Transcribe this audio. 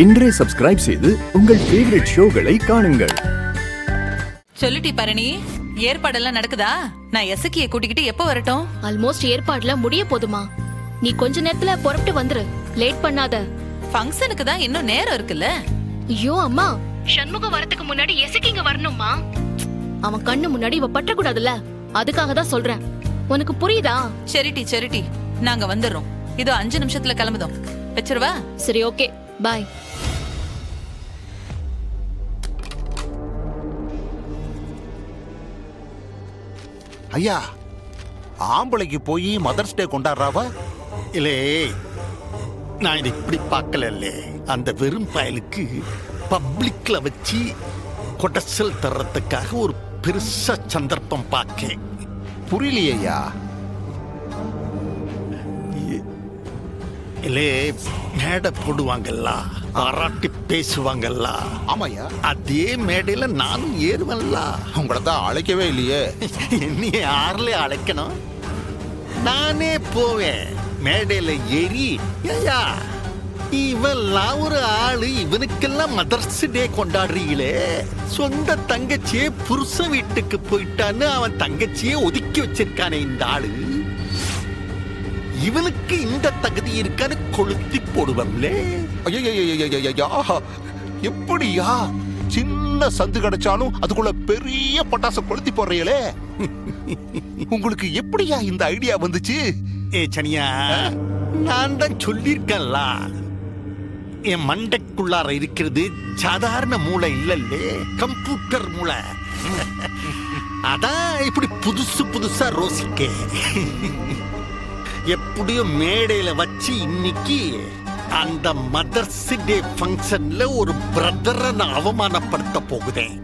இன்றே சப்ஸ்கிரைப் செய்து உங்கள் ஃபேவரட் ஷோகளை காணுங்கள். சொல்லுடி பரணி, ஏற்பாடெல்லாம் நடக்குதா? நான் எசக்கியை கூட்டிக்கிட்டு எப்போ வரட்டும்? ஆல்மோஸ்ட் ஏற்பாடுலாம் முடிய போதுமா. நீ கொஞ்ச நேரத்துல புறப்பட்டு வந்துரு, லேட் பண்ணாத. ஃபங்க்ஷனுக்கு தான் இன்னும் நேரம் இருக்குல்ல. ஐயோ அம்மா, சண்முகம் வரதுக்கு முன்னாடி எசக்கிங்க வரணுமா? அவன் கண்ணு முன்னாடி இவ பற்ற கூடாதுல்ல, அதுக்காக தான் சொல்றேன். உனக்கு புரியுதா? சரிட்டி, நாங்க வந்துடுறோம். இதோ 5 நிமிஷத்துல கிளம்புதோம். வச்சிருவா? சரி, ஓகே, பாய். ஐயா, ஆம்பளைக்கு போய் மதர்ஸ் டே கொண்டாடுறாவா? இல்லே, நான் இதை இப்படி பார்க்கல. அந்த வெறும் பயலுக்கு பப்ளிக்ல வச்சு கொட்டசல் தர்றதுக்காக ஒரு பெருசா சந்தர்ப்பம் பார்க்க. புரியலையா? இல்லே, மேடை போடுவாங்கல்ல, பாராட்டி பேசுவாங்கல்ல. ஆமாய்யா, அதே மேடையில நானும் ஏறுவல்ல. உங்களை தான் அழைக்கவே இல்லையே. என்னைய யாரில் அழைக்கணும்? நானே போவேன். மேடையில ஏறி, ஐயா இவெல்லாம் ஒரு ஆளு, இவனுக்கெல்லாம் மதர்ஸ் டே கொண்டாடுறீங்களே, சொந்த தங்கச்சியே புருஷன் வீட்டுக்கு போயிட்டான்னு அவன் தங்கச்சியே ஒதுக்கி வச்சிருக்கானே இந்த ஆளு, இவனுக்கு இந்த தகுதி இருக்கான்னு கொளுத்தி போடுவம்லே. ஐயா, எப்படியா? சின்ன சந்து கிடைச்சாலும் அதுக்குள்ள பெரிய பட்டாசு கொளுத்தி போடுறீங்களே. உங்களுக்கு எப்படியா இந்த ஐடியா வந்துச்சு? ஏ சனியா, நான் தான் சொல்லியிருக்கேன்ல, என் மண்டைக்குள்ளார இருக்கிறது சாதாரண மூளை இல்லல்லே, கம்ப்யூட்டர் மூளை. அதான் இப்படி புதுசா ரோசிக்க. எப்படியும் மேடையில வச்சு இன்னைக்கு அந்த மதர்ஸ் டே ஃபங்க்ஷன்ல ஒரு பிரதரை நான் அவமானப்படுத்த போகுதேன்.